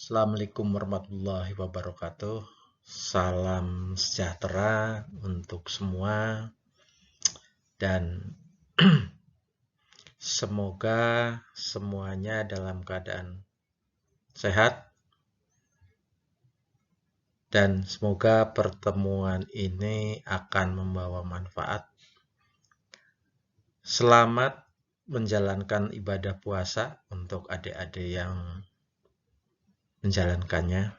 Assalamualaikum warahmatullahi wabarakatuh. Salam sejahtera untuk semua dan semoga semuanya dalam keadaan sehat dan semoga pertemuan ini akan membawa manfaat. Selamat menjalankan ibadah puasa untuk adik-adik yang menjalankannya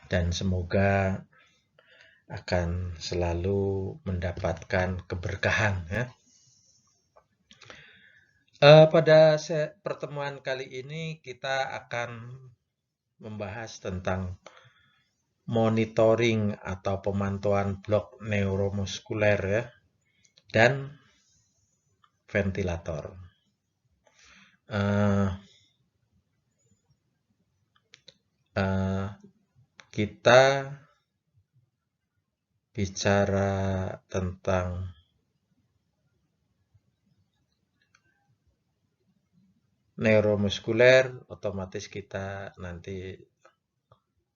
dan semoga akan selalu mendapatkan keberkahan ya. Pada pertemuan kali ini kita akan membahas tentang monitoring atau pemantauan blok neuromuskuler ya, dan ventilator. Kita bicara tentang neuromuskuler, otomatis kita nanti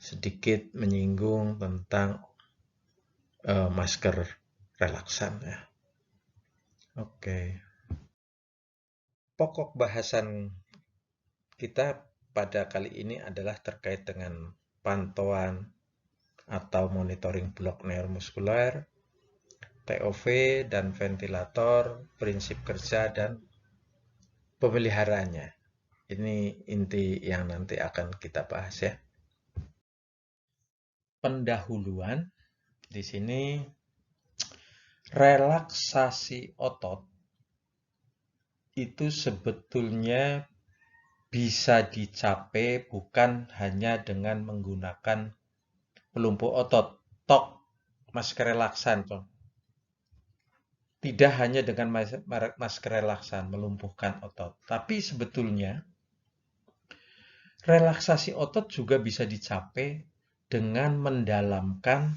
sedikit menyinggung tentang masker relaksan ya. Oke. Pokok bahasan kita pada kali ini adalah terkait dengan pantauan atau monitoring blok neuromuskuler, TOV dan ventilator, prinsip kerja dan pemeliharaannya. Ini inti yang nanti akan kita bahas ya. Pendahuluan di sini relaksasi otot itu sebetulnya bisa dicapai bukan hanya dengan menggunakan pelumpuh otot, masker relaksan. Tidak hanya dengan masker relaksan melumpuhkan otot, tapi sebetulnya relaksasi otot juga bisa dicapai dengan mendalamkan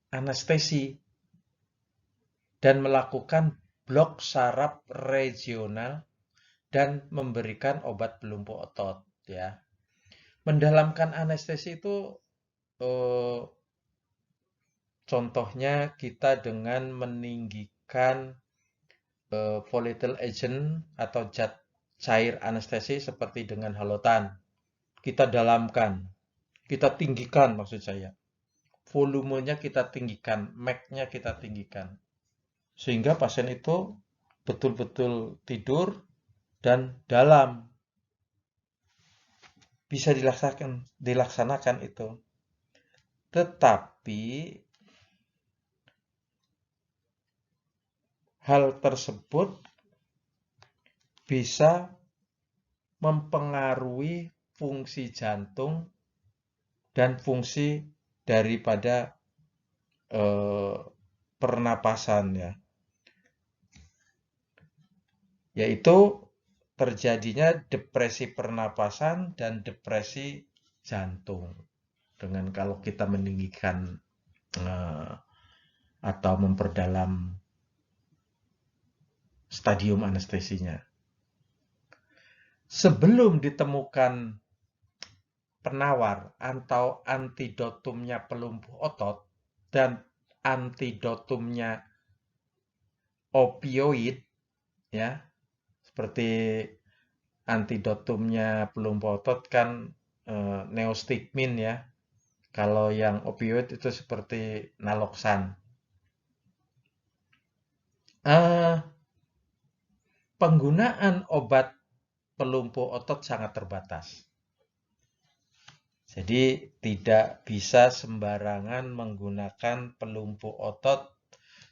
anestesi dan melakukan blok saraf regional dan memberikan obat pelumpuh otot ya. Mendalamkan anestesi itu contohnya kita dengan meninggikan volatile agent atau zat cair anestesi seperti dengan halotan. Kita dalamkan, kita tinggikan maksud saya. Volumenya kita tinggikan, MAC-nya kita tinggikan. Sehingga pasien itu betul-betul tidur dan dalam. Bisa dilaksanakan itu. Tetapi hal tersebut bisa mempengaruhi fungsi jantung dan fungsi daripada pernapasan ya. Yaitu terjadinya depresi pernapasan dan depresi jantung. Dengan kalau kita meninggikan atau memperdalam stadium anestesinya. Sebelum ditemukan penawar atau antidotumnya pelumpuh otot dan antidotumnya opioid ya, seperti antidotumnya pelumpuh otot kan neostigmin ya. Kalau yang opioid itu seperti naloxon. Penggunaan obat pelumpuh otot sangat terbatas. Jadi tidak bisa sembarangan menggunakan pelumpuh otot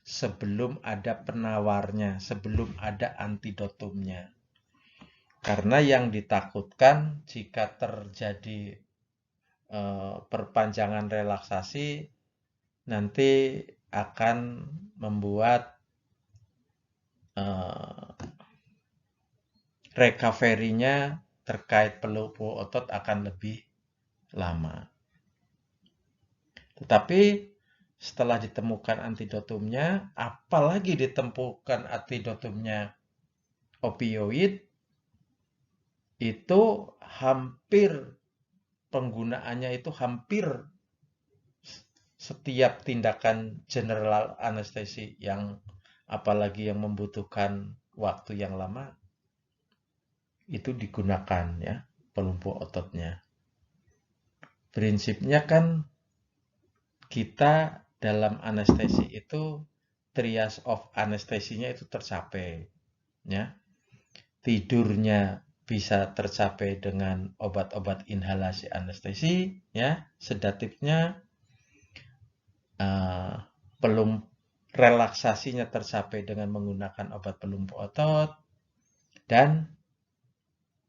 sebelum ada penawarnya, sebelum ada antidotumnya. Karena yang ditakutkan jika terjadi perpanjangan relaksasi nanti akan membuat recovery-nya terkait pelumpuh otot akan lebih lama. Tetapi setelah ditemukan antidotumnya, apalagi ditemukan antidotumnya opioid, itu hampir penggunaannya itu hampir setiap tindakan general anestesi yang apalagi yang membutuhkan waktu yang lama itu digunakan ya pelumpuh ototnya. Prinsipnya kan kita dalam anestesi itu trias of anestesinya itu tercapai ya. Tidurnya bisa tercapai dengan obat-obat inhalasi anestesi ya, sedatifnya belum relaksasinya tercapai dengan menggunakan obat pelumpuh otot dan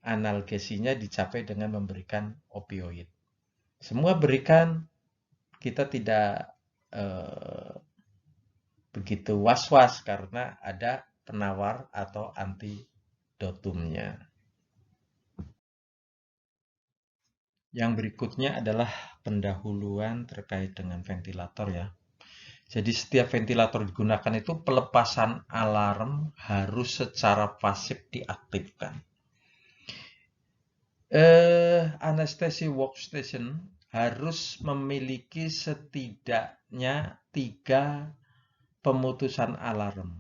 analgesinya dicapai dengan memberikan opioid. Semua berikan, kita tidak begitu was-was karena ada penawar atau antidotumnya. Yang berikutnya adalah pendahuluan terkait dengan ventilator ya. Jadi setiap ventilator digunakan itu pelepasan alarm harus secara pasif diaktifkan. Anestesi workstation harus memiliki setidaknya 3 pemutusan alarm.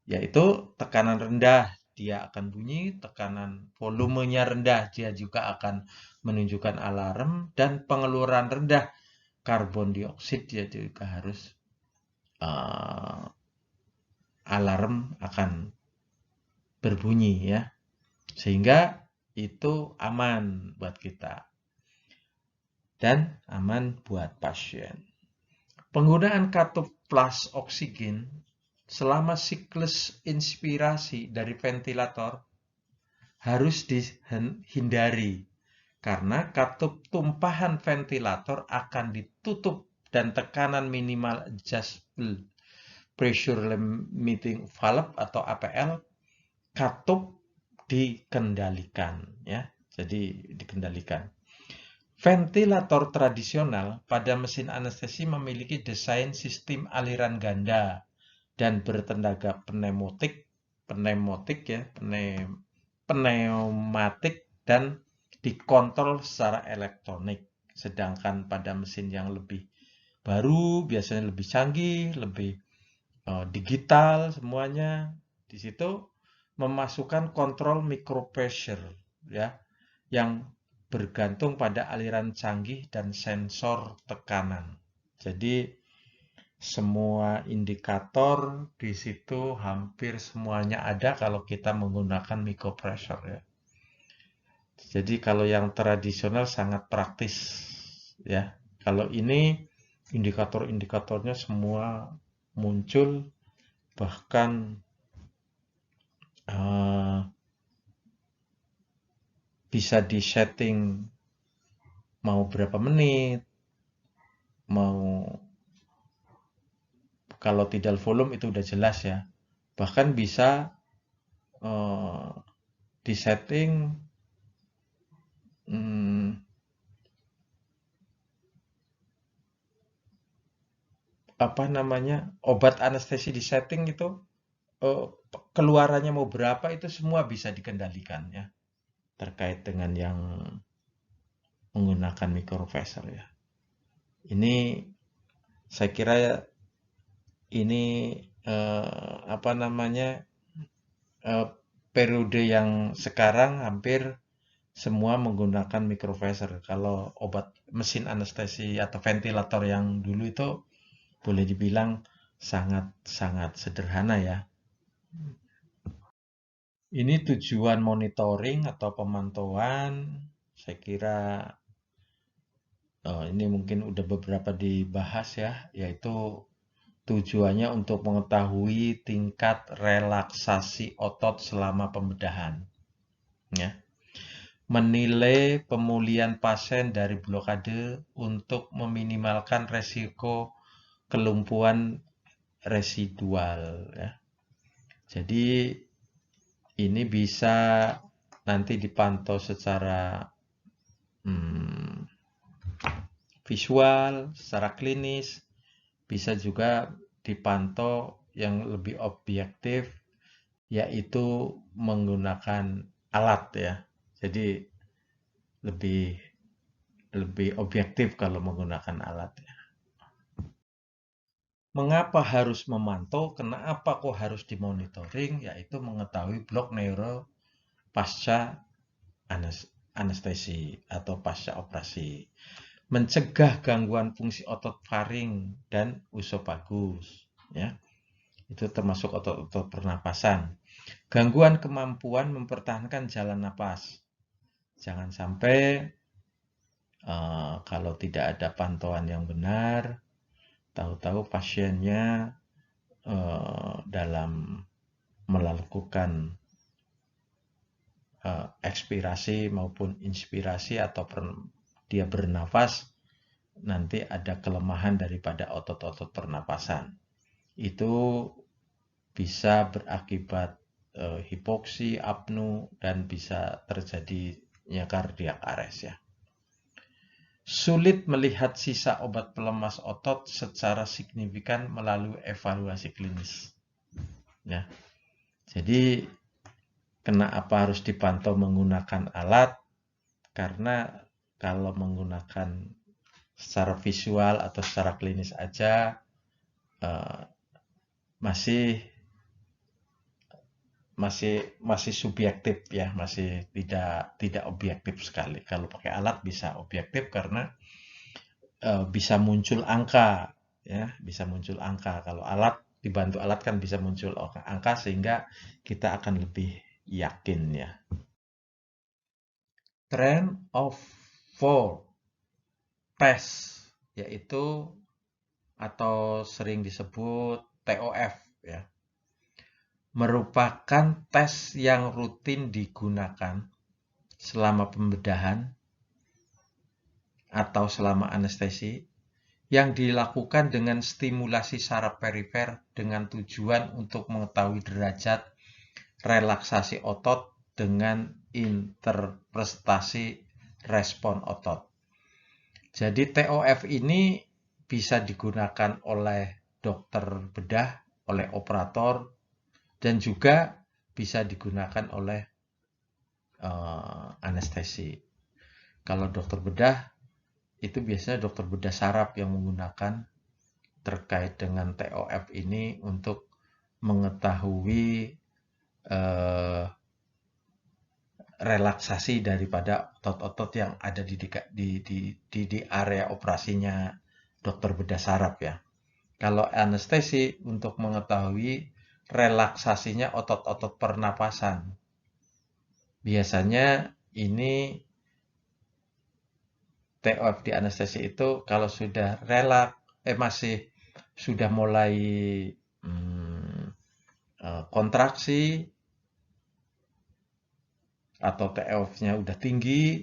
Yaitu tekanan rendah, dia akan bunyi, tekanan volumenya rendah, dia juga akan menunjukkan alarm, dan pengeluaran rendah, karbon dioksida dia juga harus alarm akan berbunyi ya. Sehingga itu aman buat kita. Dan aman buat pasien. Penggunaan katup plus oksigen selama siklus inspirasi dari ventilator harus dihindari karena katup tumpahan ventilator akan ditutup dan tekanan minimal adjustable pressure limiting valve atau APL katup dikendalikan ya. Jadi dikendalikan. Ventilator tradisional pada mesin anestesi memiliki desain sistem aliran ganda dan bertenaga pneumatik dan dikontrol secara elektronik. Sedangkan pada mesin yang lebih baru, biasanya lebih canggih, lebih digital semuanya, di situ memasukkan kontrol micropressure ya, yang bergantung pada aliran canggih dan sensor tekanan. Jadi semua indikator di situ hampir semuanya ada kalau kita menggunakan micropressure ya. Jadi kalau yang tradisional sangat praktis ya. Kalau ini indikator-indikatornya semua muncul, bahkan bisa di setting mau berapa menit, mau kalau tidak volume itu udah jelas ya. Bahkan bisa di setting obat anestesi di setting itu keluarannya mau berapa itu semua bisa dikendalikan ya, terkait dengan yang menggunakan micropressor ya. Ini saya kira ini periode yang sekarang hampir semua menggunakan micropressor. Kalau obat mesin anestesi atau ventilator yang dulu itu boleh dibilang sangat-sangat sederhana ya. Ini tujuan monitoring atau pemantauan, saya kira ini mungkin udah beberapa dibahas ya, yaitu tujuannya untuk mengetahui tingkat relaksasi otot selama pembedahan. Ya. Menilai pemulihan pasien dari blokade untuk meminimalkan resiko kelumpuhan residual. Ya. Jadi ini bisa nanti dipantau secara visual, secara klinis, bisa juga dipantau yang lebih objektif, yaitu menggunakan alat ya. Jadi lebih objektif kalau menggunakan alat. Mengapa harus memantau? Kenapa kok harus dimonitoring? Yaitu mengetahui blok neuro pasca anestesi atau pasca operasi. Mencegah gangguan fungsi otot faring dan usofagus. Ya, itu termasuk otot-otot pernapasan. Gangguan kemampuan mempertahankan jalan napas. Jangan sampai kalau tidak ada pantauan yang benar, tahu-tahu pasiennya dalam melakukan ekspirasi maupun inspirasi atau dia bernafas, nanti ada kelemahan daripada otot-otot pernapasan. Itu bisa berakibat hipoksi, apnu, dan bisa terjadinya kardiak arrest ya. Sulit melihat sisa obat pelemas otot secara signifikan melalui evaluasi klinis. Ya. Jadi kenapa harus dipantau menggunakan alat? Karena kalau menggunakan secara visual atau secara klinis aja masih subjektif ya, masih tidak objektif sekali. Kalau pakai alat bisa objektif karena bisa muncul angka ya, bisa muncul angka. Kalau alat dibantu alat kan bisa muncul angka sehingga kita akan lebih yakin ya. Trend of fall test yaitu atau sering disebut TOF ya. Merupakan tes yang rutin digunakan selama pembedahan atau selama anestesi yang dilakukan dengan stimulasi saraf perifer dengan tujuan untuk mengetahui derajat relaksasi otot dengan interpretasi respon otot. Jadi TOF ini bisa digunakan oleh dokter bedah, oleh operator, dan juga bisa digunakan oleh anestesi. Kalau dokter bedah, itu biasanya dokter bedah saraf yang menggunakan terkait dengan TOF ini untuk mengetahui relaksasi daripada otot-otot yang ada di area operasinya dokter bedah saraf ya. Kalau anestesi untuk mengetahui relaksasinya otot-otot pernapasan. Biasanya ini TOF di anestesi itu kalau sudah masih sudah mulai kontraksi atau TOF-nya udah tinggi,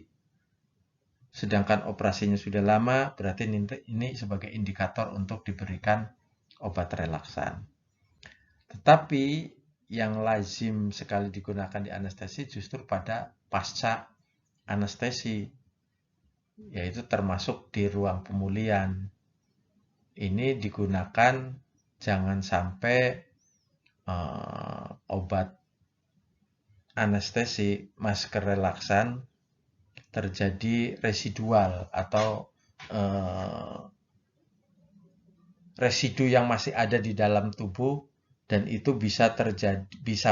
sedangkan operasinya sudah lama, berarti ini sebagai indikator untuk diberikan obat relaksan. Tetapi yang lazim sekali digunakan di anestesi justru pada pasca anestesi, yaitu termasuk di ruang pemulihan. Ini digunakan jangan sampai obat anestesi, masker relaksan terjadi residual atau residu yang masih ada di dalam tubuh dan itu bisa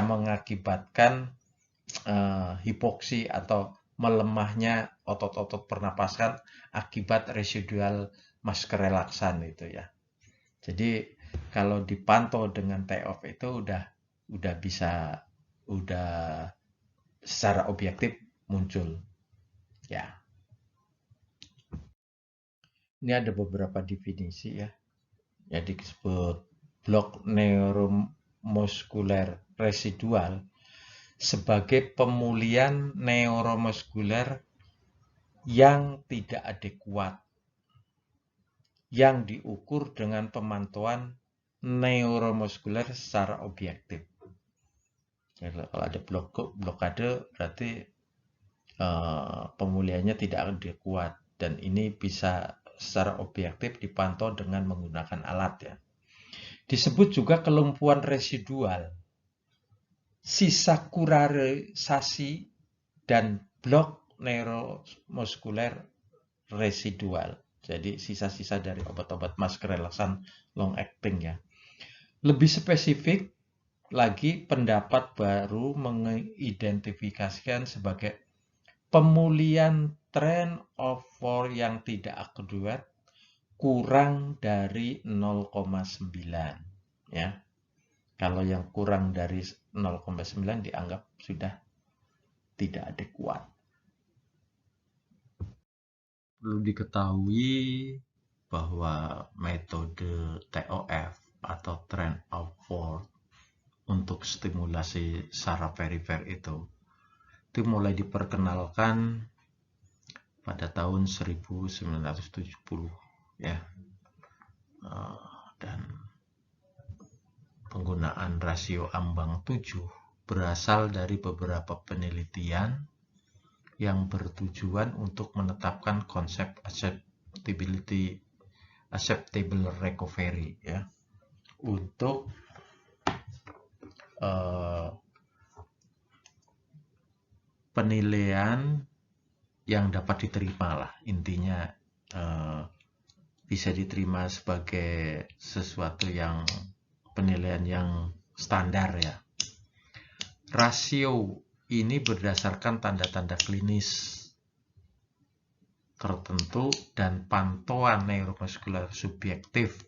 mengakibatkan hipoksi atau melemahnya otot-otot pernapasan akibat residual masker relaksan itu ya. Jadi kalau dipantau dengan TOF itu udah bisa secara objektif muncul ya. Ini ada beberapa definisi ya. Jadi disebut blok neuromuskuler residual sebagai pemulihan neuromuskuler yang tidak adekuat yang diukur dengan pemantauan neuromuskuler secara objektif. Jadi, kalau ada blokade berarti pemulihannya tidak adekuat dan ini bisa secara objektif dipantau dengan menggunakan alat ya. Disebut juga kelumpuhan residual, sisa kurarisasi dan blok neuromuskuler residual. Jadi sisa-sisa dari obat-obat masker relaksan long acting ya. Lebih spesifik lagi, pendapat baru mengidentifikasikan sebagai pemulihan trend of 4 yang tidak akurat kurang dari 0,9 ya. Kalau yang kurang dari 0,9 dianggap sudah tidak adekuat. Perlu diketahui bahwa metode TOF atau trend of 4 untuk stimulasi saraf perifer itu mulai diperkenalkan pada tahun 1970 ya. Dan penggunaan rasio ambang 7 berasal dari beberapa penelitian yang bertujuan untuk menetapkan konsep acceptable recovery ya, untuk penilaian yang dapat diterima lah, intinya bisa diterima sebagai sesuatu yang penilaian yang standar ya. Rasio ini berdasarkan tanda-tanda klinis tertentu dan pantauan neuromuskuler subjektif,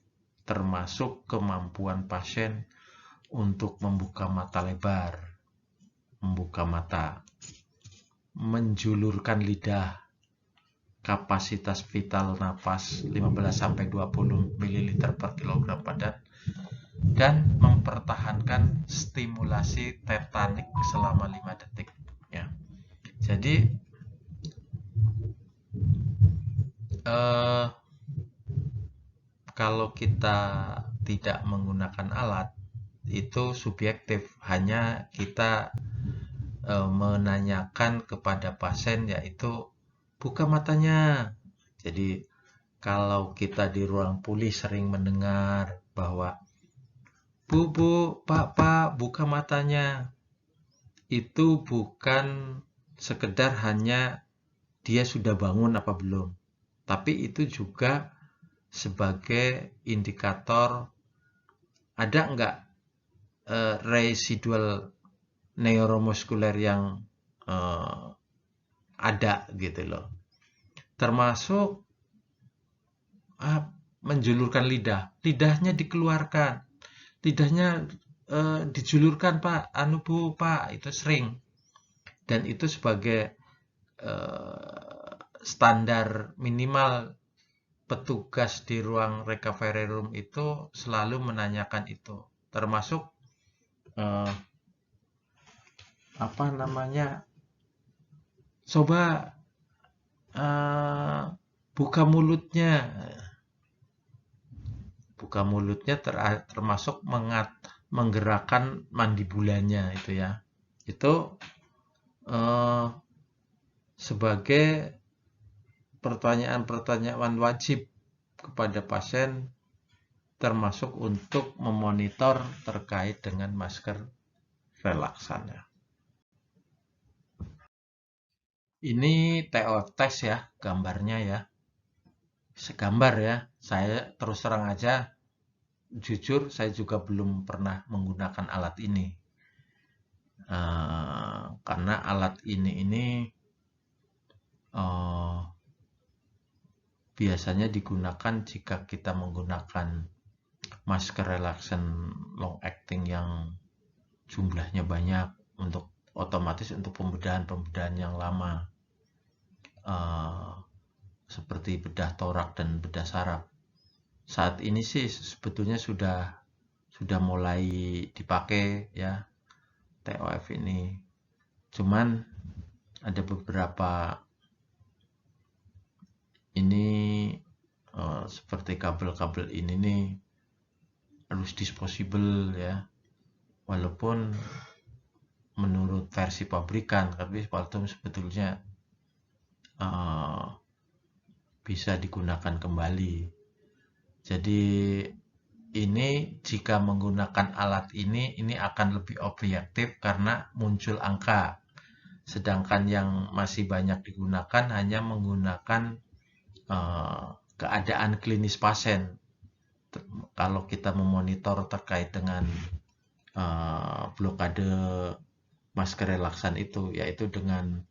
termasuk kemampuan pasien untuk membuka mata lebar, membuka mata, menjulurkan lidah, kapasitas vital napas 15-20 ml per kilogram badan, dan mempertahankan stimulasi tetanik selama 5 detik ya. Jadi kalau kita tidak menggunakan alat itu subjektif, hanya kita menanyakan kepada pasien yaitu buka matanya. Jadi kalau kita di ruang puli sering mendengar bahwa Bu, Pak, buka matanya. Itu bukan sekedar hanya dia sudah bangun apa belum. Tapi itu juga sebagai indikator ada enggak residual neuromuskuler yang ada gitu loh. Termasuk menjulurkan lidah. Lidahnya dikeluarkan. Lidahnya dijulurkan Pak, Bu Pak, itu sering. Dan itu sebagai standar minimal petugas di ruang recovery room itu selalu menanyakan itu. Termasuk coba buka mulutnya. Buka mulutnya termasuk menggerakkan mandibulanya itu ya. Itu sebagai pertanyaan-pertanyaan wajib kepada pasien, termasuk untuk memonitor terkait dengan masker relaksan ya. Ini TOF test ya, gambarnya ya. Segambar ya, saya terus terang aja, jujur saya juga belum pernah menggunakan alat ini. Karena alat ini biasanya digunakan jika kita menggunakan masker relaksan long acting yang jumlahnya banyak, untuk otomatis untuk pembedahan yang lama, seperti bedah torak dan bedah saraf. Saat ini sih sebetulnya sudah mulai dipakai ya TOF ini. Cuman ada beberapa ini seperti kabel-kabel ini nih harus disposable ya. Walaupun menurut versi pabrikan, tapi sebetulnya bisa digunakan kembali. Jadi ini jika menggunakan alat ini akan lebih objektif karena muncul angka Sedangkan yang masih banyak digunakan hanya menggunakan keadaan klinis pasien. Kalau kita memonitor terkait dengan blokade masker relaksan itu, yaitu dengan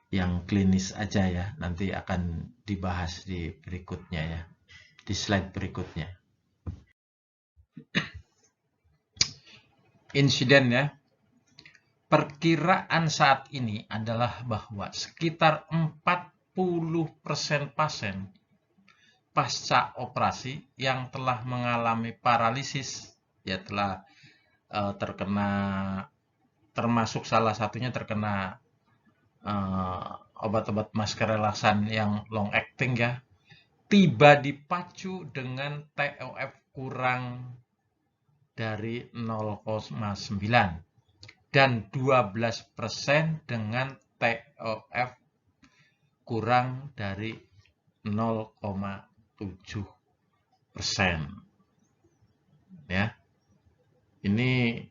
yang klinis aja ya. Nanti akan dibahas di berikutnya ya, di slide berikutnya. Insiden ya. Perkiraan saat ini adalah bahwa sekitar 40% pasien pasca operasi yang telah mengalami paralisis, ya telah terkena, termasuk salah satunya terkena obat-obat masker relaksan yang long acting ya, tiba dipacu dengan TOF kurang dari 0,9 dan 12% dengan TOF kurang dari 0,7%. Ya, ini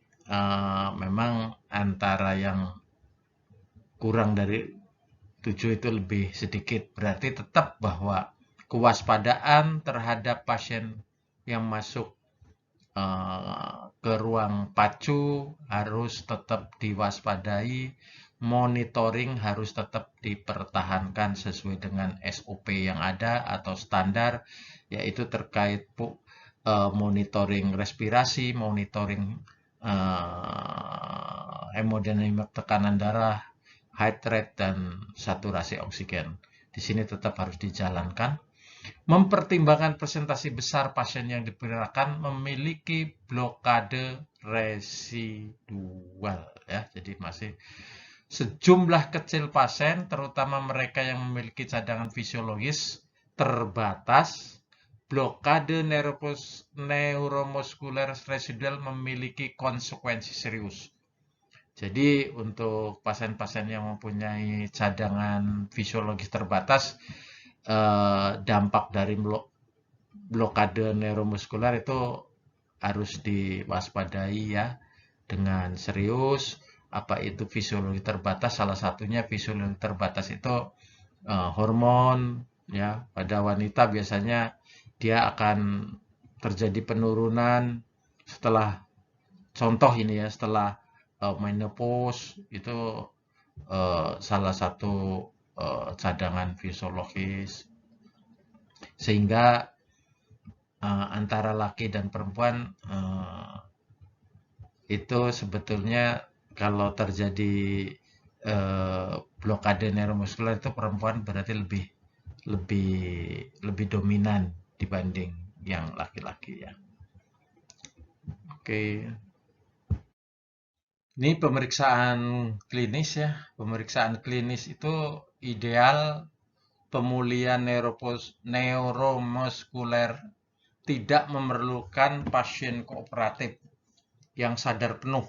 memang antara yang kurang dari 7 itu lebih sedikit. Berarti tetap bahwa kewaspadaan terhadap pasien yang masuk ke ruang pacu harus tetap diwaspadai, monitoring harus tetap dipertahankan sesuai dengan SOP yang ada atau standar, yaitu terkait monitoring respirasi, monitoring hemodinamik tekanan darah, heart rate, dan saturasi oksigen. Di sini tetap harus dijalankan. Mempertimbangkan presentasi besar pasien yang diperkirakan memiliki blokade residual ya. Jadi masih sejumlah kecil pasien, terutama mereka yang memiliki cadangan fisiologis terbatas, blokade neuromuskuler residual memiliki konsekuensi serius. Jadi untuk pasien-pasien yang mempunyai cadangan fisiologis terbatas, dampak dari blokade neuromuskuler itu harus diwaspadai ya dengan serius. Apa itu fisiologi terbatas? Salah satunya fisiologi terbatas itu hormon ya. Pada wanita biasanya dia akan terjadi penurunan setelah, contoh ini ya, setelah menopause itu salah satu cadangan fisiologis, sehingga antara laki dan perempuan itu sebetulnya kalau terjadi blokade neuromuskuler itu perempuan berarti lebih dominan dibanding yang laki-laki ya. Oke. Ini pemeriksaan klinis ya. Pemeriksaan klinis itu ideal pemulihan neuromuskuler tidak memerlukan pasien kooperatif yang sadar penuh.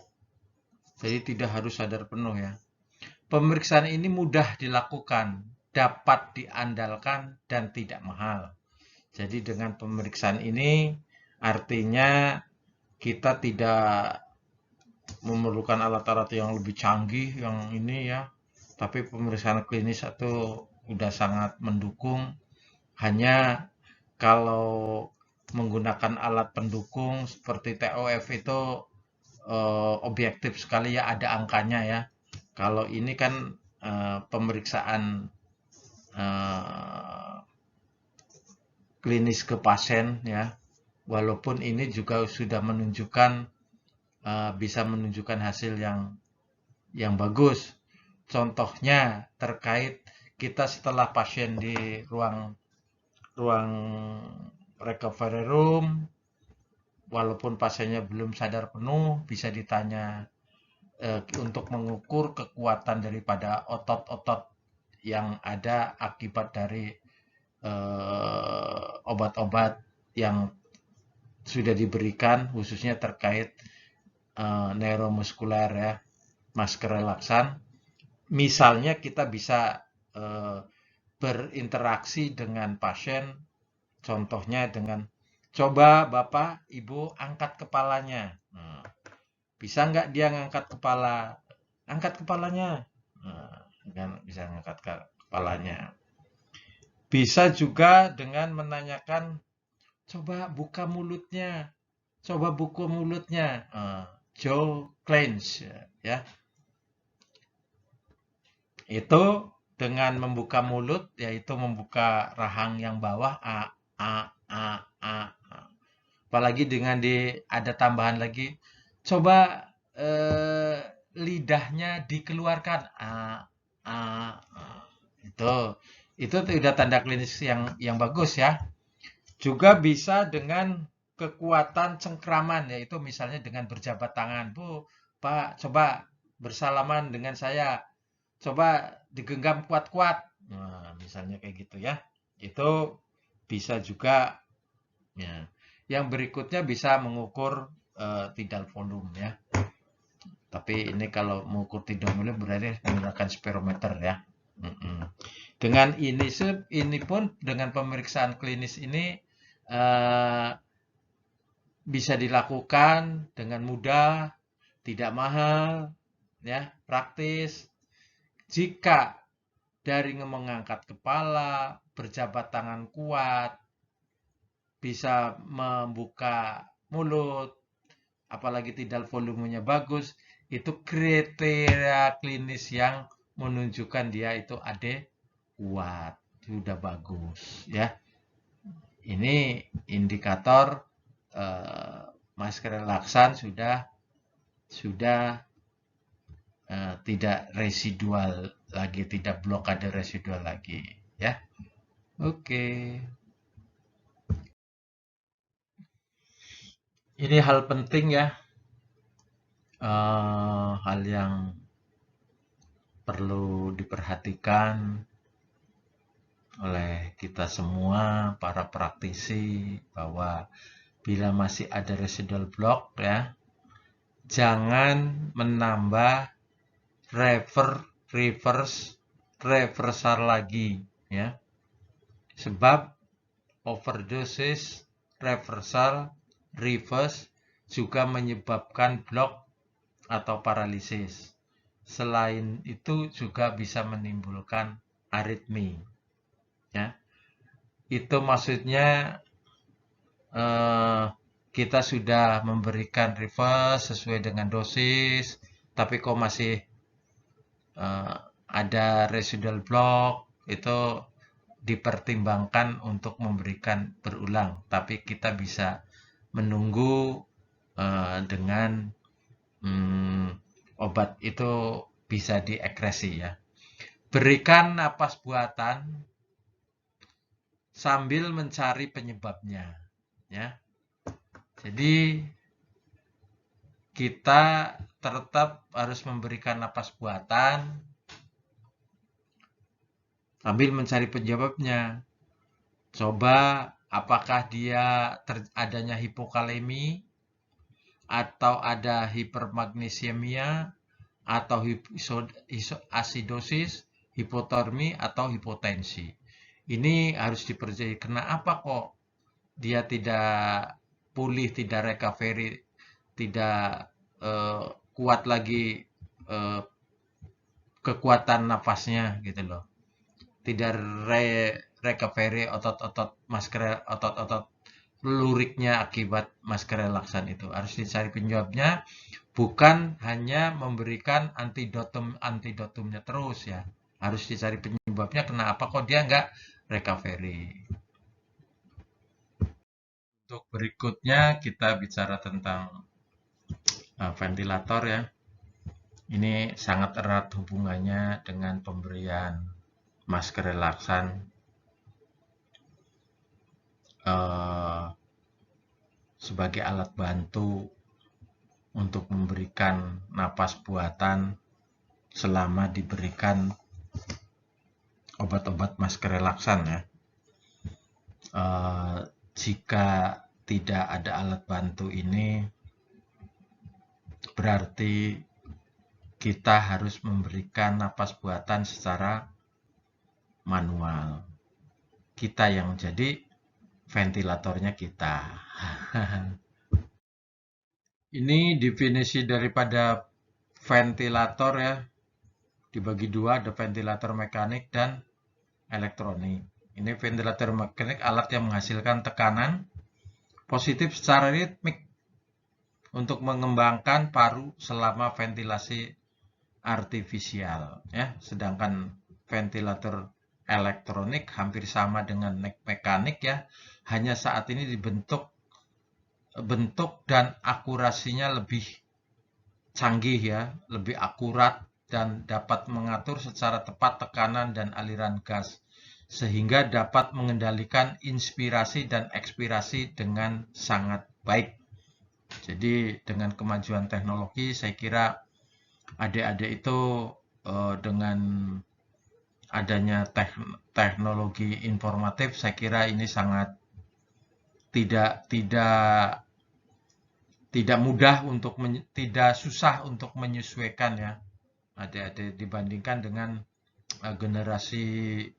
Jadi tidak harus sadar penuh ya. Pemeriksaan ini mudah dilakukan, dapat diandalkan, dan tidak mahal. Jadi dengan pemeriksaan ini artinya kita tidak memerlukan alat-alat yang lebih canggih yang ini ya. Tapi pemeriksaan klinis itu udah sangat mendukung. Hanya kalau menggunakan alat pendukung seperti TOF itu objektif sekali ya, ada angkanya ya. Kalau ini kan pemeriksaan klinis ke pasien ya, walaupun ini juga sudah menunjukkan bisa menunjukkan hasil yang bagus. Contohnya terkait kita setelah pasien di ruang recovery room, walaupun pasiennya belum sadar penuh, bisa ditanya untuk mengukur kekuatan daripada otot-otot yang ada akibat dari obat-obat yang sudah diberikan, khususnya terkait neuromuskuler ya, masker relaksan. Misalnya kita bisa berinteraksi dengan pasien, contohnya dengan coba Bapak Ibu angkat kepalanya. Bisa nggak dia ngangkat kepala? Angkat kepalanya. Nah, kan bisa ngangkat kepalanya. Bisa juga dengan menanyakan, coba buka mulutnya. Coba buka mulutnya. Joe clench, ya. Itu dengan membuka mulut, yaitu membuka rahang yang bawah, a, a, a. Apalagi dengan ada tambahan lagi, coba eh, lidahnya dikeluarkan, a, a. Itu itu sudah tanda klinis yang bagus ya. Juga bisa dengan kekuatan cengkraman, yaitu misalnya dengan berjabat tangan. Bu, Pak, coba bersalaman dengan saya. Coba digenggam kuat-kuat. Nah, misalnya kayak gitu ya. Itu bisa juga ya. Yang berikutnya bisa mengukur tidal volume ya. Tapi ini kalau mengukur tidal volume berarti menggunakan spirometer ya. Dengan ini pun dengan pemeriksaan klinis ini uh, bisa dilakukan dengan mudah, tidak mahal, ya, praktis. Jika dari mengangkat kepala, berjabat tangan kuat, bisa membuka mulut, apalagi tidal volumenya bagus, itu kriteria klinis yang menunjukkan dia itu kuat, sudah bagus, ya. Ini indikator masker relaksan sudah tidak residual lagi, tidak blokade residual lagi, ya. Oke. Ini hal penting ya, hal yang perlu diperhatikan oleh kita semua, para praktisi, bahwa bila masih ada residual block ya, jangan menambah reversal lagi ya. Sebab overdosis, reversal, reverse juga menyebabkan block atau paralisis. Selain itu juga bisa menimbulkan aritmi. Ya. Itu maksudnya kita sudah memberikan reverse sesuai dengan dosis, tapi kok masih ada residual block, itu dipertimbangkan untuk memberikan berulang. Tapi kita bisa menunggu dengan obat itu bisa diekresi ya. Berikan napas buatan sambil mencari penyebabnya ya. Jadi kita tetap harus memberikan napas buatan sambil mencari penyebabnya. Coba apakah dia adanya hipokalemi atau ada hipermagnesiemia atau asidosis, hipotermi atau hipotensi. Ini harus dipercayai. Kenapa kok dia tidak pulih, tidak recovery, tidak kuat lagi kekuatan napasnya gitu loh. Tidak recovery otot-otot luriknya akibat masker relaksan itu. Harus dicari penyebabnya, bukan hanya memberikan antidotumnya terus ya. Harus dicari penyebabnya, kenapa kok dia nggak recovery. Untuk berikutnya kita bicara tentang ventilator ya. Ini sangat erat hubungannya dengan pemberian masker relaksan. Sebagai alat bantu untuk memberikan napas buatan selama diberikan obat-obat masker relaksan ya. Jika tidak ada alat bantu ini, berarti kita harus memberikan napas buatan secara manual. Kita yang jadi ventilatornya kita. Ini definisi daripada ventilator ya. Dibagi dua, ada ventilator mekanik dan elektronik. Ini ventilator mekanik, alat yang menghasilkan tekanan positif secara ritmik untuk mengembangkan paru selama ventilasi artifisial ya. Sedangkan ventilator elektronik hampir sama dengan mekanik ya, hanya saat ini bentuk dan akurasinya lebih canggih ya, lebih akurat dan dapat mengatur secara tepat tekanan dan aliran gas sehingga dapat mengendalikan inspirasi dan ekspirasi dengan sangat baik. Jadi dengan kemajuan teknologi saya kira adik-adik itu dengan adanya teknologi informatif saya kira ini sangat tidak mudah untuk tidak susah untuk menyesuaikan ya adik-adik dibandingkan dengan generasi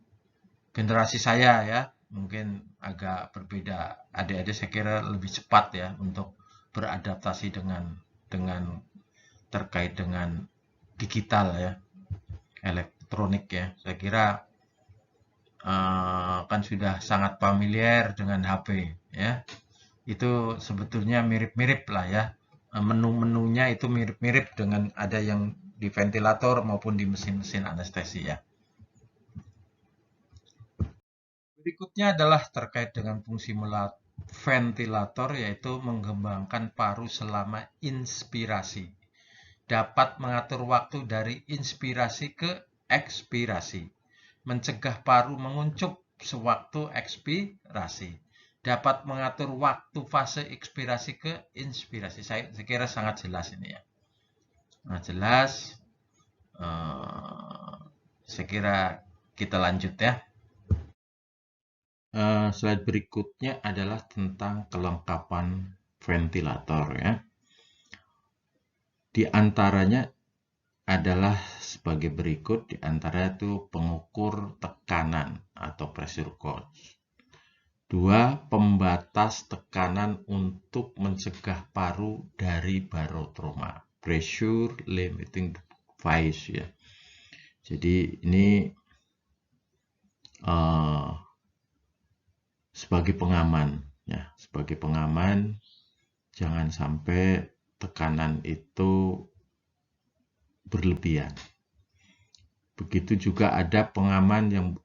saya ya, mungkin agak berbeda. Adik-adik saya kira lebih cepat ya untuk beradaptasi dengan terkait dengan digital ya, elektronik ya. Saya kira kan sudah sangat familiar dengan HP ya. Itu sebetulnya mirip-mirip lah ya. Menu-menunya itu mirip-mirip dengan ada yang di ventilator maupun di mesin-mesin anestesi ya. Berikutnya adalah terkait dengan fungsi ventilator, yaitu mengembangkan paru selama inspirasi. Dapat mengatur waktu dari inspirasi ke ekspirasi. Mencegah paru menguncup sewaktu ekspirasi. Dapat mengatur waktu fase ekspirasi ke inspirasi. Saya kira sangat jelas ini ya. Nah, jelas. Saya kira kita lanjut ya. Slide berikutnya adalah tentang kelengkapan ventilator ya. Di antaranya adalah sebagai berikut, di antara itu pengukur tekanan atau pressure gauge. 2. Pembatas tekanan untuk mencegah paru dari barotrauma. Pressure limiting device ya. Jadi ini sebagai pengaman ya, sebagai pengaman jangan sampai tekanan itu berlebihan. Begitu juga ada pengaman yang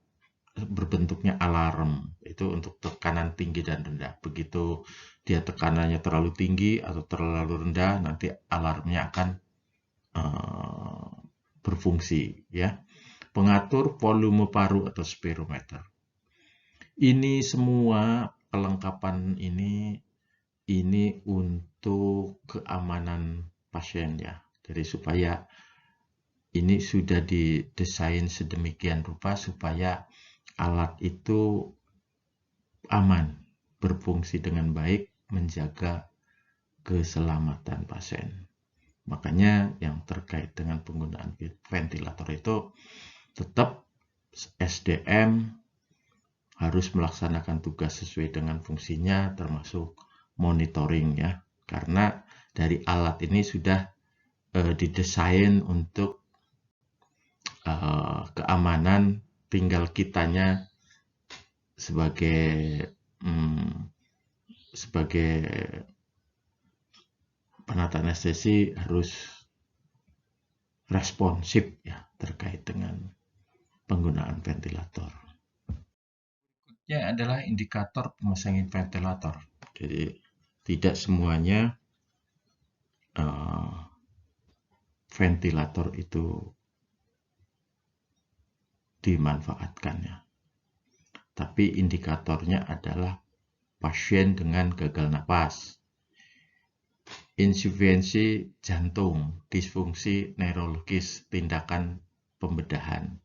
berbentuknya alarm, itu untuk tekanan tinggi dan rendah. Begitu dia tekanannya terlalu tinggi atau terlalu rendah, nanti alarmnya akan berfungsi ya. Pengatur volume paru atau spirometer. Ini semua kelengkapan ini untuk keamanan pasien ya. Jadi supaya ini sudah didesain sedemikian rupa supaya alat itu aman, berfungsi dengan baik, menjaga keselamatan pasien. Makanya yang terkait dengan penggunaan ventilator itu tetap SDM harus melaksanakan tugas sesuai dengan fungsinya, termasuk monitoring ya. Karena dari alat ini sudah didesain untuk keamanan, tinggal kitanya sebagai penata anestesi harus responsif ya terkait dengan penggunaan ventilator. Berikutnya adalah indikator pemasangan ventilator. Jadi tidak semuanya ventilator itu dimanfaatkannya. Tapi indikatornya adalah pasien dengan gagal napas, insufisiensi jantung, disfungsi neurologis, tindakan pembedahan.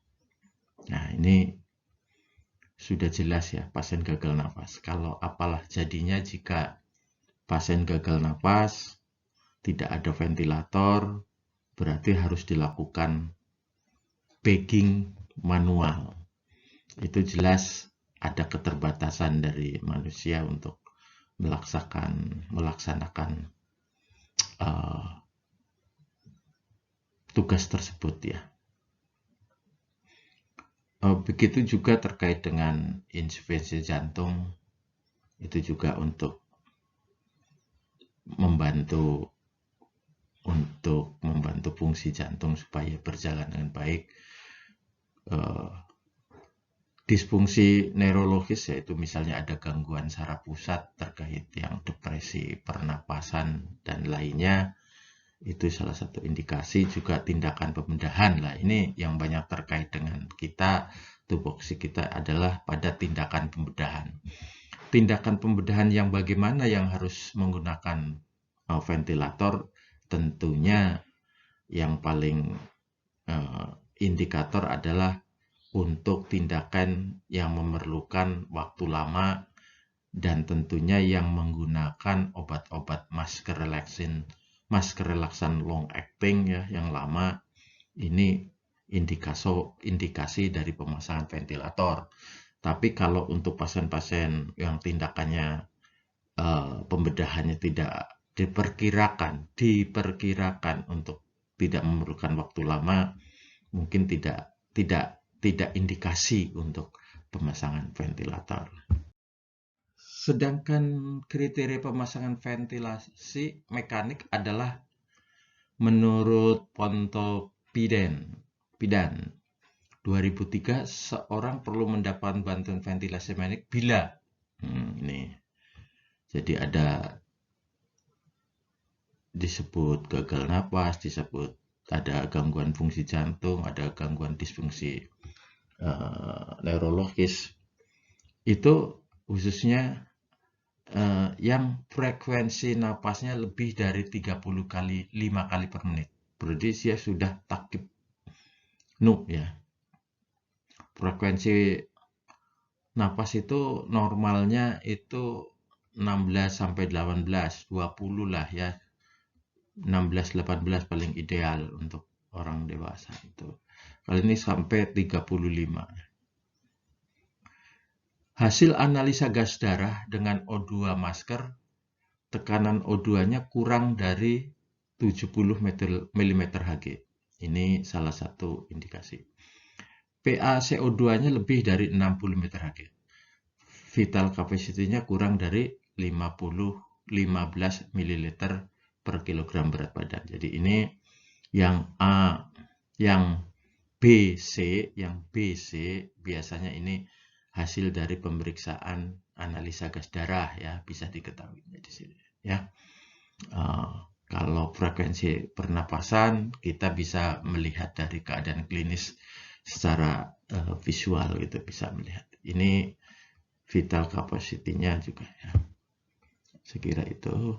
Nah, ini sudah jelas ya, pasien gagal napas. Kalau apalah jadinya jika pasien gagal napas, tidak ada ventilator, berarti harus dilakukan bagging manual. Itu jelas ada keterbatasan dari manusia untuk melaksanakan tugas tersebut ya. Begitu juga terkait dengan insuffisiensi jantung, itu juga untuk membantu fungsi jantung supaya berjalan dengan baik. Disfungsi neurologis yaitu misalnya ada gangguan saraf pusat terkait yang depresi, pernapasan, dan lainnya. Itu salah satu indikasi. Juga tindakan pembedahan lah. Ini yang banyak terkait dengan kita, tupoksi kita adalah pada tindakan pembedahan. Tindakan pembedahan yang bagaimana yang harus menggunakan ventilator, tentunya yang paling indikator adalah untuk tindakan yang memerlukan waktu lama dan tentunya yang menggunakan obat-obat masker relaksan long acting ya yang lama. Ini indikasi dari pemasangan ventilator. Tapi kalau untuk pasien-pasien yang tindakannya pembedahannya tidak diperkirakan untuk tidak memerlukan waktu lama, mungkin tidak indikasi untuk pemasangan ventilator. Sedangkan kriteria pemasangan ventilasi mekanik adalah menurut Pontoppidan 2003, seorang perlu mendapat bantuan ventilasi mekanik bila ini. Jadi ada disebut gagal napas, disebut ada gangguan fungsi jantung, ada gangguan disfungsi neurologis. Itu khususnya yang frekuensi napasnya lebih dari 5 kali per menit. Berarti dia sudah takip NUP ya. Frekuensi napas itu normalnya itu 16 sampai 18, 20 lah ya. 16-18 paling ideal untuk orang dewasa itu. Kali ini sampai 35. Hasil analisa gas darah dengan O2 masker, tekanan O2-nya kurang dari 70 mm Hg. Ini salah satu indikasi. PaCO2-nya lebih dari 60 mHg. Vital capacity-nya kurang dari 15 ml per kilogram berat badan. Jadi ini yang A, yang B, C biasanya ini hasil dari pemeriksaan analisa gas darah ya, bisa diketahui di sini ya. Kalau frekuensi pernapasan kita bisa melihat dari keadaan klinis secara visual gitu, bisa melihat. Ini vital capacity-nya juga ya. Saya kira itu.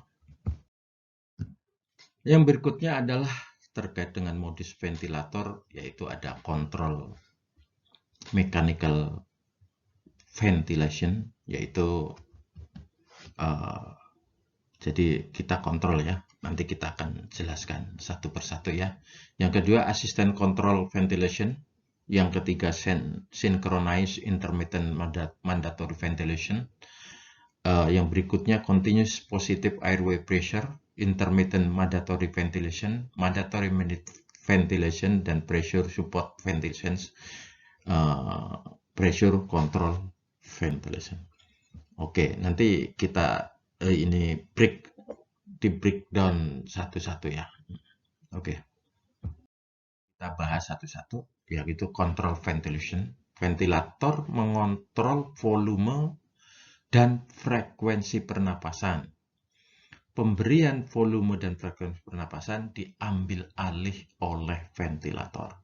Yang berikutnya adalah terkait dengan modus ventilator, yaitu ada kontrol mechanical ventilation, yaitu jadi kita kontrol ya. Nanti kita akan jelaskan satu persatu ya. Yang kedua, assistant control ventilation. Yang ketiga, synchronized intermittent mandatory ventilation. Yang berikutnya, continuous positive airway pressure, intermittent mandatory ventilation, mandatory ventilation, dan pressure support ventilation, pressure control ventilation. Oke, nanti kita ini di breakdown satu-satu ya. Oke. Kita bahas satu-satu, yaitu control ventilation. Ventilator mengontrol volume dan frekuensi pernapasan. Pemberian volume dan frekuensi pernapasan diambil alih oleh ventilator.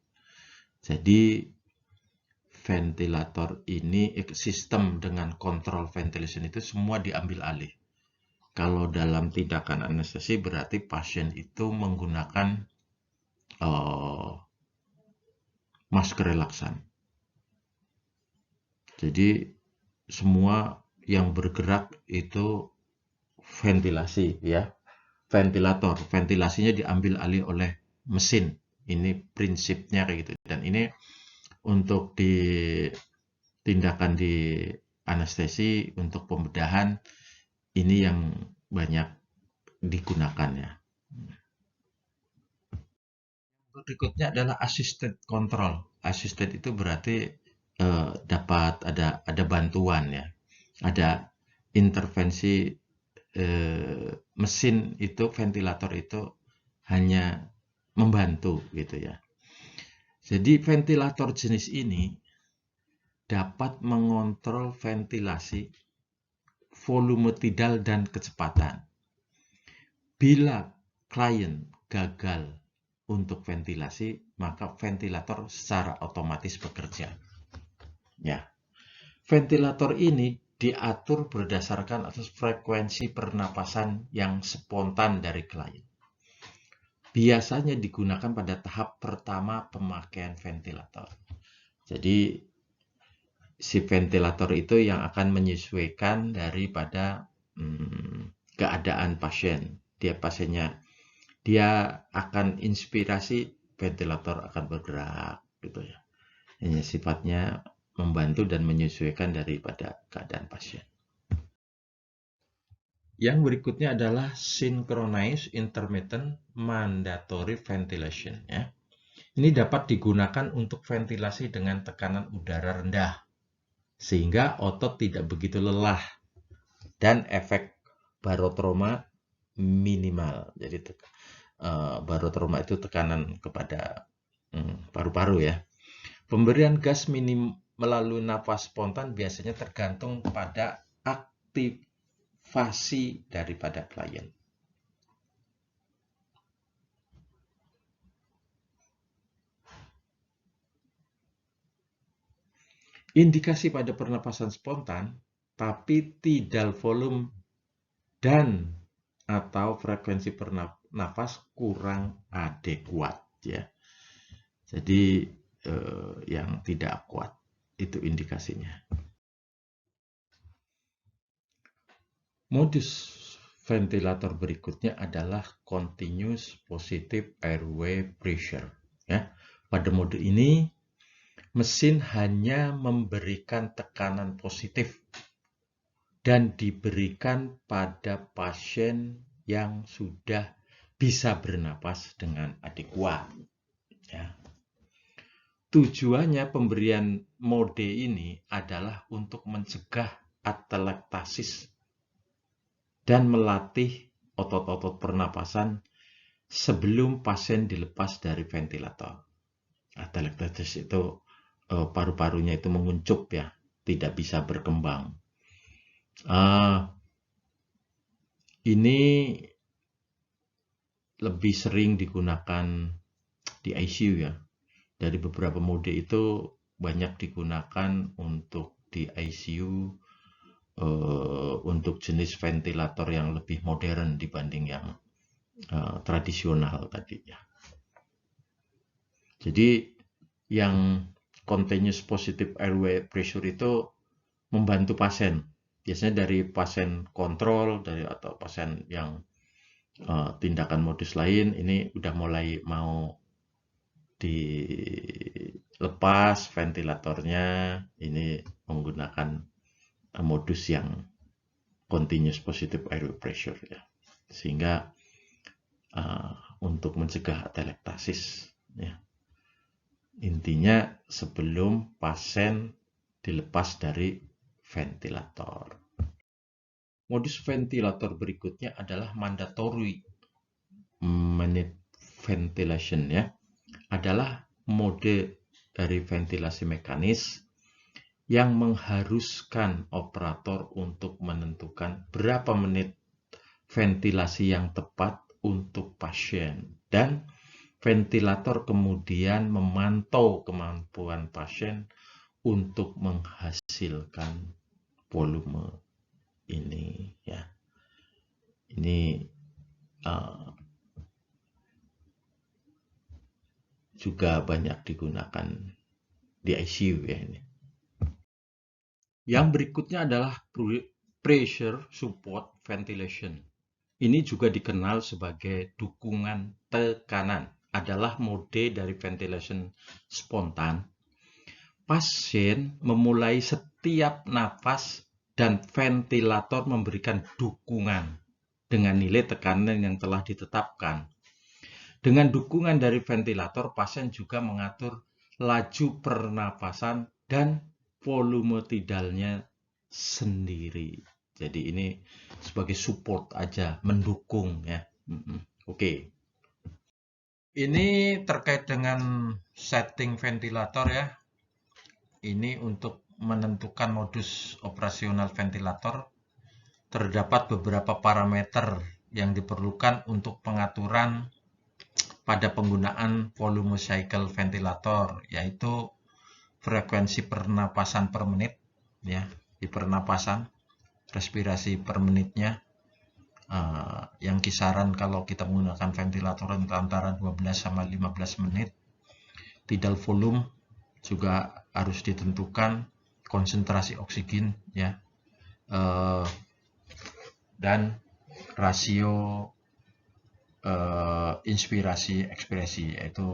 Jadi ventilator ini, sistem dengan kontrol ventilation itu semua diambil alih. Kalau dalam tindakan anestesi berarti pasien itu menggunakan masker relaksan. Jadi semua yang bergerak itu ventilasi ya. Ventilator, ventilasinya diambil alih oleh mesin. Ini prinsipnya kayak gitu. Dan ini untuk di tindakan di anestesi untuk pembedahan ini yang banyak digunakan ya. Berikutnya adalah assisted control. Assisted itu berarti dapat ada bantuan ya, ada intervensi mesin itu, ventilator itu hanya membantu gitu ya. Jadi ventilator jenis ini dapat mengontrol ventilasi, volume tidal dan kecepatan. Bila klien gagal untuk ventilasi, maka ventilator secara otomatis bekerja. Ya, ventilator ini diatur berdasarkan atas frekuensi pernapasan yang spontan dari klien. Biasanya digunakan pada tahap pertama pemakaian ventilator. Jadi, si ventilator itu yang akan menyesuaikan daripada keadaan pasien. Dia akan inspirasi, ventilator akan bergerak gitu ya. Hanya sifatnya membantu dan menyesuaikan daripada keadaan pasien. Yang berikutnya adalah synchronized intermittent mandatory ventilation ya. Ini dapat digunakan untuk ventilasi dengan tekanan udara rendah sehingga otot tidak begitu lelah dan efek barotrauma minimal. Jadi barotrauma itu tekanan kepada paru-paru ya. Pemberian gas minim melalui nafas spontan biasanya tergantung pada aktivasi daripada klien. Indikasi pada pernapasan spontan, tapi tidak volume dan atau frekuensi pernapas kurang adekuat ya. Jadi yang tidak kuat itu indikasinya. Modus ventilator berikutnya adalah continuous positive airway pressure ya. Pada mode ini mesin hanya memberikan tekanan positif dan diberikan pada pasien yang sudah bisa bernapas dengan adekuat ya. Tujuannya pemberian mode ini adalah untuk mencegah atelektasis dan melatih otot-otot pernapasan sebelum pasien dilepas dari ventilator. Atelektasis itu paru-parunya itu menguncup ya, tidak bisa berkembang. Ini lebih sering digunakan di ICU ya. Dari beberapa mode itu banyak digunakan untuk di ICU untuk jenis ventilator yang lebih modern dibanding yang tradisional tadi ya. Jadi yang continuous positive airway pressure itu membantu pasien. Biasanya dari pasien kontrol atau pasien yang tindakan modus lain ini udah mulai mau dilepas ventilatornya, ini menggunakan modus yang continuous positive airway pressure ya, sehingga untuk mencegah atelektasis ya. Intinya sebelum pasien dilepas dari ventilator. Modus ventilator berikutnya adalah mandatory minute ventilation ya. Adalah mode dari ventilasi mekanis yang mengharuskan operator untuk menentukan berapa menit ventilasi yang tepat untuk pasien, dan ventilator kemudian memantau kemampuan pasien untuk menghasilkan volume ini ya. Ini juga banyak digunakan di ICU ya ini. Yang berikutnya adalah pressure support ventilation. Ini juga dikenal sebagai dukungan tekanan. Adalah mode dari ventilation spontan. Pasien memulai setiap nafas dan ventilator memberikan dukungan dengan nilai tekanan yang telah ditetapkan. Dengan dukungan dari ventilator, pasien juga mengatur laju pernapasan dan volume tidalnya sendiri. Jadi ini sebagai support aja, mendukung ya. Oke. Ini terkait dengan setting ventilator ya. Ini untuk menentukan modus operasional ventilator. Terdapat beberapa parameter yang diperlukan untuk pengaturan pada penggunaan volume cycle ventilator, yaitu frekuensi pernapasan per menit, ya, di pernapasan, respirasi per menitnya, yang kisaran kalau kita menggunakan ventilator antara 12 sama 15 menit. Tidal volume juga harus ditentukan, konsentrasi oksigen, ya, dan rasio inspirasi ekspresi, yaitu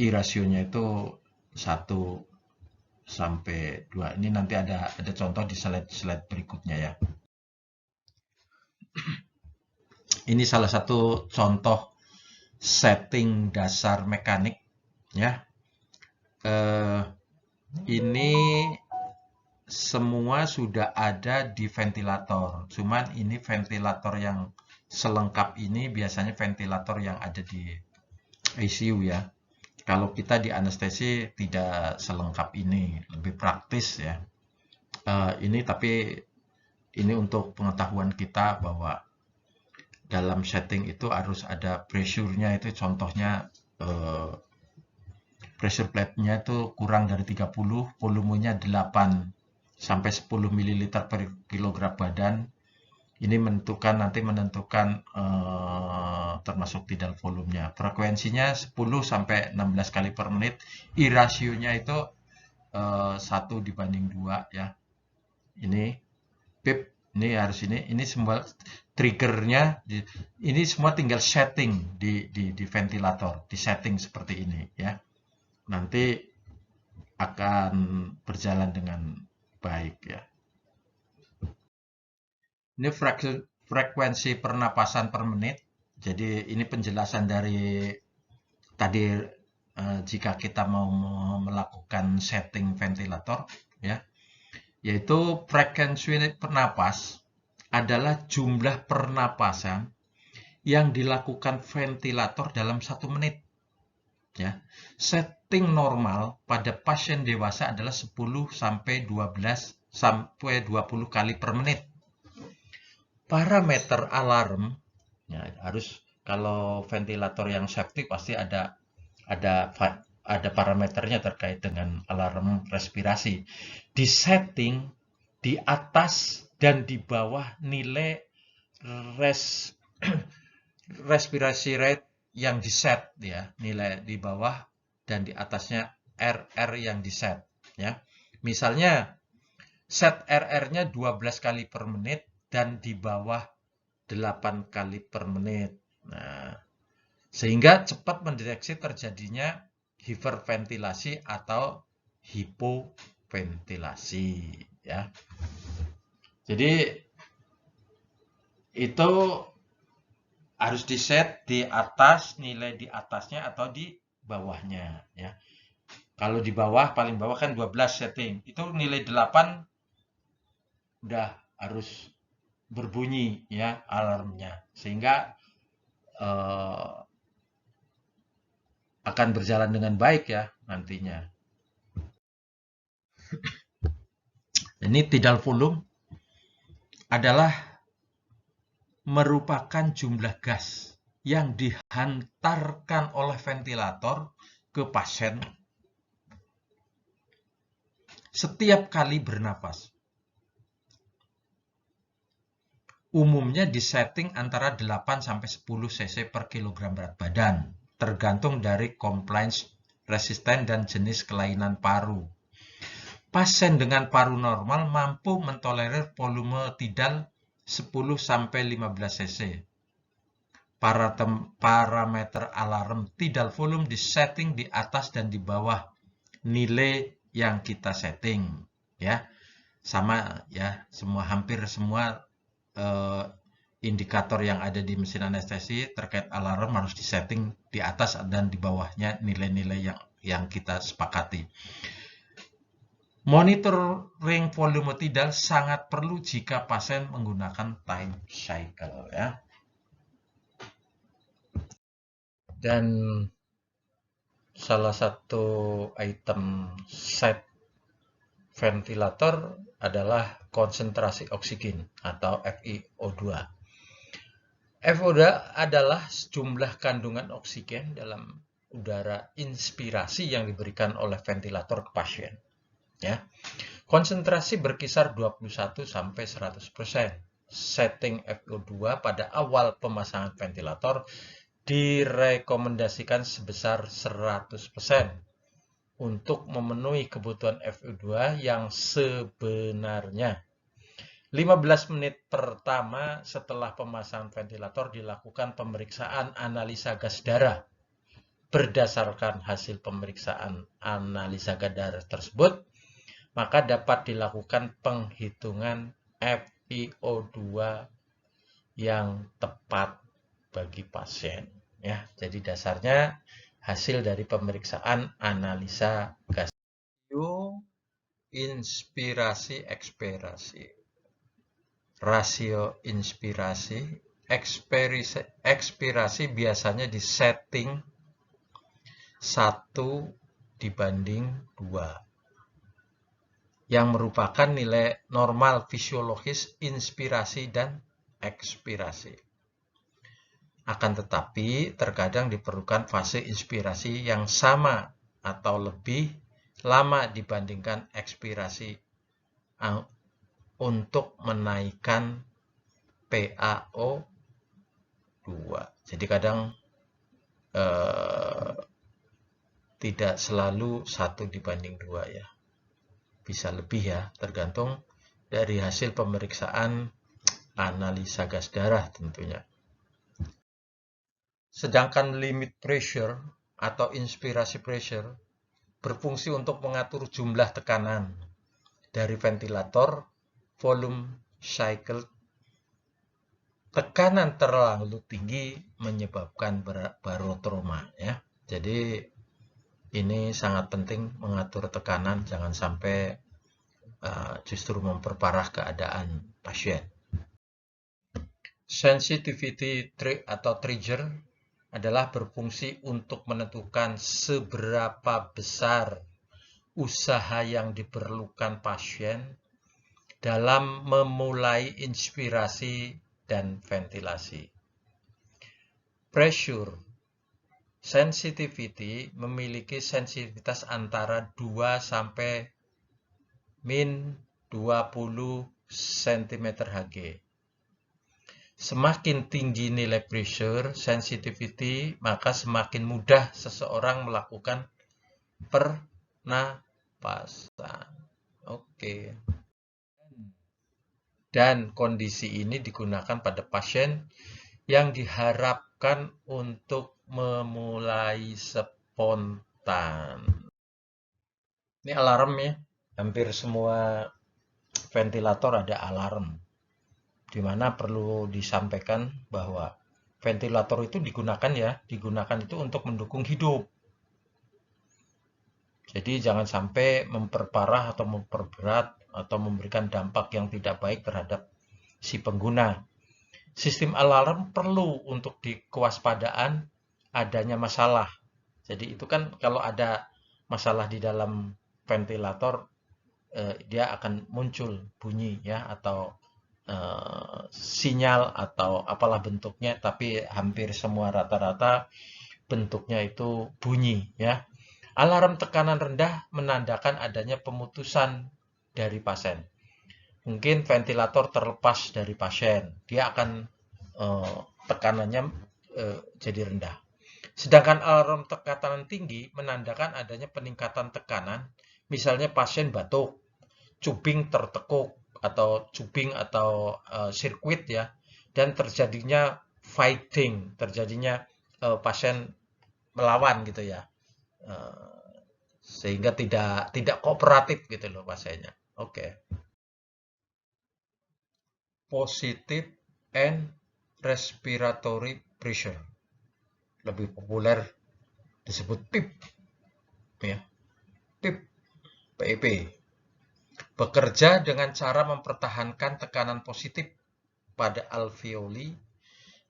I rasionya itu 1 sampai 2. Ini nanti ada contoh di slide berikutnya ya. Ini salah satu contoh setting dasar mekanik ya. Ini semua sudah ada di ventilator. Cuman ini ventilator yang selengkap ini biasanya ventilator yang ada di ICU ya. Kalau kita di anestesi tidak selengkap ini, lebih praktis ya. Ini tapi ini untuk pengetahuan kita bahwa dalam setting itu harus ada pressure-nya, itu contohnya pressure plate-nya itu kurang dari 30, volumenya 8 sampai 10 ml per kilogram badan. Ini nanti menentukan termasuk tidal volumenya. Frekuensinya 10 sampai 16 kali per menit. I rasionya itu 1 dibanding 2 ya. Ini pip, ini harus ini semua triggernya, ini semua tinggal setting di ventilator, di setting seperti ini ya. Nanti akan berjalan dengan baik ya. Ini frekuensi pernapasan per menit. Jadi ini penjelasan dari tadi jika kita mau melakukan setting ventilator ya, yaitu frekuensi pernapas adalah jumlah pernapasan yang dilakukan ventilator dalam 1 menit. Ya. Setting normal pada pasien dewasa adalah 10 sampai 12 sampai 20 kali per menit. Parameter alarm ya, harus kalau ventilator yang safety pasti ada parameternya terkait dengan alarm respirasi. Di setting di atas dan di bawah nilai respirasi rate yang di set ya, nilai di bawah dan di atasnya RR yang di set ya. Misalnya set RR-nya 12 kali per menit dan di bawah 8 kali per menit. Nah, sehingga cepat mendeteksi terjadinya hiperventilasi atau hipoventilasi ya. Jadi itu harus di-set di atas, nilai di atasnya atau di bawahnya ya. Kalau di bawah, paling bawah kan 12 setting. Itu nilai 8 udah harus berbunyi ya alarmnya, sehingga akan berjalan dengan baik ya nantinya. Ini tidal volume adalah merupakan jumlah gas yang dihantarkan oleh ventilator ke pasien setiap kali bernapas. Umumnya disetting antara 8 sampai 10 cc per kilogram berat badan, tergantung dari compliance resisten dan jenis kelainan paru. Pasien dengan paru normal mampu mentolerir volume tidal 10 sampai 15 cc. Parameter alarm tidal volume disetting di atas dan di bawah nilai yang kita setting ya. Sama ya, hampir semua indikator yang ada di mesin anestesi terkait alarm harus disetting di atas dan di bawahnya nilai-nilai yang kita sepakati. Monitoring volume tidal sangat perlu jika pasien menggunakan time cycle ya. Dan salah satu item set ventilator adalah konsentrasi oksigen atau FiO2. FiO2 adalah jumlah kandungan oksigen dalam udara inspirasi yang diberikan oleh ventilator ke pasien. Ya. Konsentrasi berkisar 21 sampai 100%. Setting FiO2 pada awal pemasangan ventilator direkomendasikan sebesar 100% untuk memenuhi kebutuhan FiO2 yang sebenarnya. 15 menit pertama setelah pemasangan ventilator dilakukan pemeriksaan analisa gas darah. Berdasarkan hasil pemeriksaan analisa gas darah tersebut, maka dapat dilakukan penghitungan FiO2 yang tepat bagi pasien. Ya, jadi dasarnya hasil dari pemeriksaan analisa gas. Inspirasi ekspirasi. Rasio inspirasi ekspirasi biasanya disetting 1:2 yang merupakan nilai normal fisiologis inspirasi dan ekspirasi. Akan tetapi, terkadang diperlukan fase inspirasi yang sama atau lebih lama dibandingkan ekspirasi untuk menaikkan PaO2. Jadi kadang tidak selalu 1:2 ya. Bisa lebih ya, tergantung dari hasil pemeriksaan analisa gas darah tentunya. Sedangkan limit pressure atau inspirasi pressure berfungsi untuk mengatur jumlah tekanan dari ventilator volume cycle. Tekanan terlalu tinggi menyebabkan barotrauma ya. Jadi ini sangat penting mengatur tekanan, jangan sampai justru memperparah keadaan pasien. Sensitivity atau trigger adalah berfungsi untuk menentukan seberapa besar usaha yang diperlukan pasien dalam memulai inspirasi dan ventilasi. Pressure sensitivity memiliki sensitivitas antara 2 sampai min 20 cm/Hg. Semakin tinggi nilai pressure sensitivity, maka semakin mudah seseorang melakukan pernapasan. Oke. Dan kondisi ini digunakan pada pasien yang diharapkan untuk memulai spontan. Ini alarm ya. Hampir semua ventilator ada alarm. Di mana perlu disampaikan bahwa ventilator itu digunakan itu untuk mendukung hidup. Jadi jangan sampai memperparah atau memperberat atau memberikan dampak yang tidak baik terhadap si pengguna. Sistem alarm perlu untuk kewaspadaan adanya masalah. Jadi itu kan kalau ada masalah di dalam ventilator, dia akan muncul bunyi ya atau sinyal atau apalah bentuknya, tapi hampir semua rata-rata bentuknya itu bunyi ya. Alarm tekanan rendah menandakan adanya pemutusan dari pasien. Mungkin ventilator terlepas dari pasien, dia akan tekanannya jadi rendah. Sedangkan alarm tekanan tinggi menandakan adanya peningkatan tekanan, misalnya pasien batuk, cuping tertekuk atau cuping atau sirkuit ya, dan terjadinya fighting, terjadinya pasien melawan gitu ya. Sehingga tidak kooperatif gitu loh pasiennya. Oke. positive and respiratory pressure. Lebih populer disebut PIP, ya. PIP, PIP. Bekerja dengan cara mempertahankan tekanan positif pada alveoli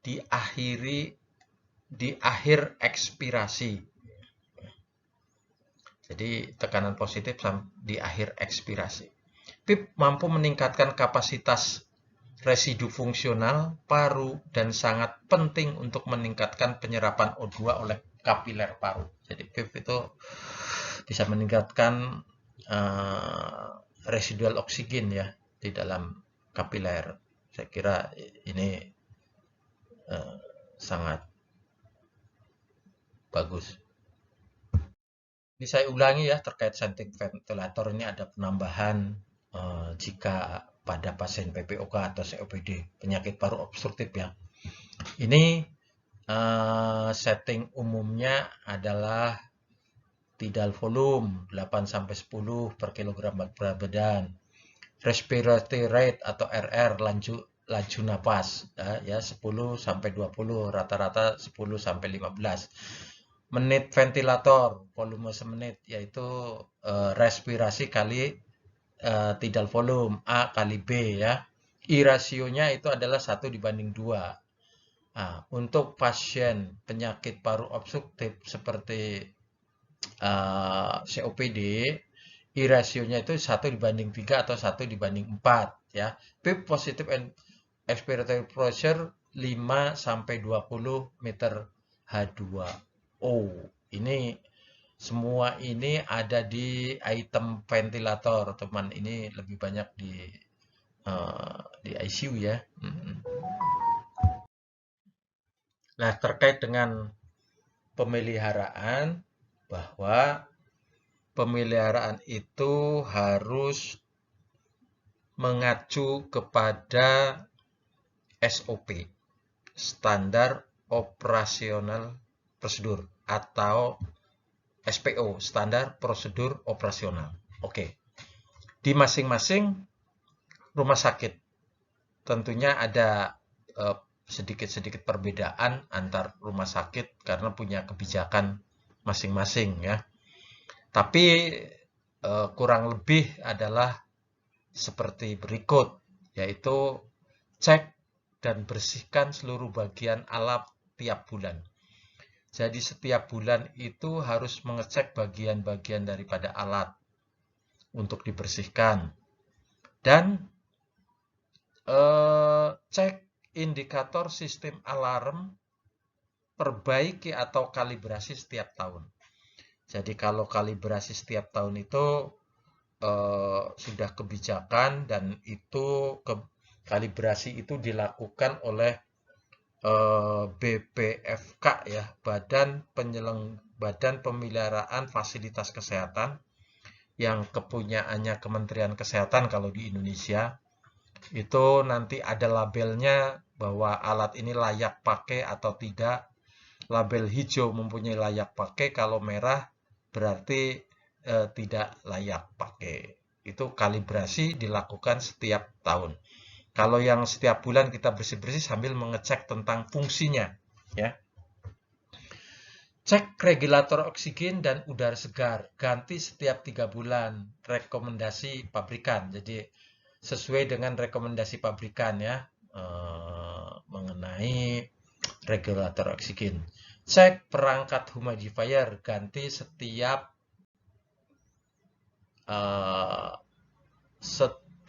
di akhir ekspirasi. Jadi tekanan positif di akhir ekspirasi. PIP mampu meningkatkan kapasitas residu fungsional paru dan sangat penting untuk meningkatkan penyerapan O2 oleh kapiler paru. Jadi PIP itu bisa meningkatkan residual oksigen ya di dalam kapiler. Saya kira ini sangat bagus. Ini saya ulangi ya terkait senting ventilator ini ada penambahan jika pada pasien PPOK atau COPD penyakit paru obstruktif ya. Ini setting umumnya adalah tidal volume 8-10 per kilogram berat badan, respiratory rate atau RR laju napas ya 10-20, rata-rata 10-15. Menit ventilator, volume semenit, yaitu respirasi kali tidal volume, A kali B ya. I rasionya itu adalah 1:2. Nah, untuk pasien penyakit paru obstruktif seperti COPD, I rasionya itu 1:3 atau 1:4 ya. PIP positive and expiratory pressure 5-20 meter H2O. Ini semua ini ada di item ventilator, teman. Ini lebih banyak di ICU ya. Nah, terkait dengan pemeliharaan, bahwa pemeliharaan itu harus mengacu kepada SOP, standar operasional prosedur, atau SPO, standar prosedur operasional. Oke. Di masing-masing rumah sakit tentunya ada sedikit-sedikit perbedaan antar rumah sakit karena punya kebijakan masing-masing ya. Tapi kurang lebih adalah seperti berikut, yaitu cek dan bersihkan seluruh bagian alat tiap bulan. Jadi setiap bulan itu harus mengecek bagian-bagian daripada alat untuk dibersihkan. Dan cek indikator sistem alarm, perbaiki atau kalibrasi setiap tahun. Jadi kalau kalibrasi setiap tahun itu sudah kebijakan dan itu kalibrasi itu dilakukan oleh BPFK ya, Badan Pemeliharaan Fasilitas Kesehatan, yang kepunyaannya Kementerian Kesehatan kalau di Indonesia. Itu nanti ada labelnya bahwa alat ini layak pakai atau tidak. Label hijau mempunyai layak pakai, kalau merah berarti tidak layak pakai. Itu kalibrasi dilakukan setiap tahun. Kalau yang setiap bulan kita bersih-bersih sambil mengecek tentang fungsinya, ya. Cek regulator oksigen dan udara segar, ganti setiap 3 bulan, rekomendasi pabrikan. Jadi sesuai dengan rekomendasi pabrikan ya, mengenai regulator oksigen. Cek perangkat humidifier, ganti setiap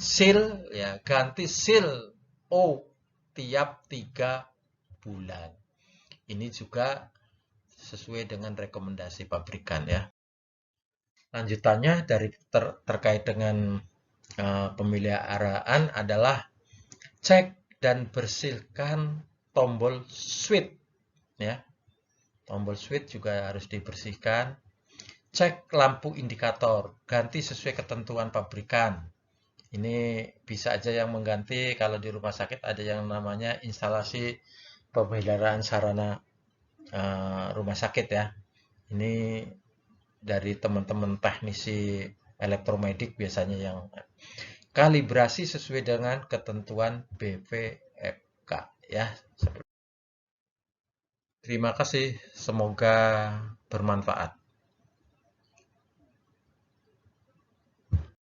seal ya, ganti seal O tiap 3 bulan. Ini juga sesuai dengan rekomendasi pabrikan ya. Lanjutannya dari terkait dengan pemeliharaan adalah cek dan bersihkan tombol switch ya. Tombol switch juga harus dibersihkan. Cek lampu indikator, ganti sesuai ketentuan pabrikan. Ini bisa aja yang mengganti, kalau di rumah sakit ada yang namanya instalasi pemeliharaan sarana rumah sakit ya. Ini dari teman-teman teknisi elektromedik biasanya yang kalibrasi sesuai dengan ketentuan BPFK ya. Terima kasih, semoga bermanfaat.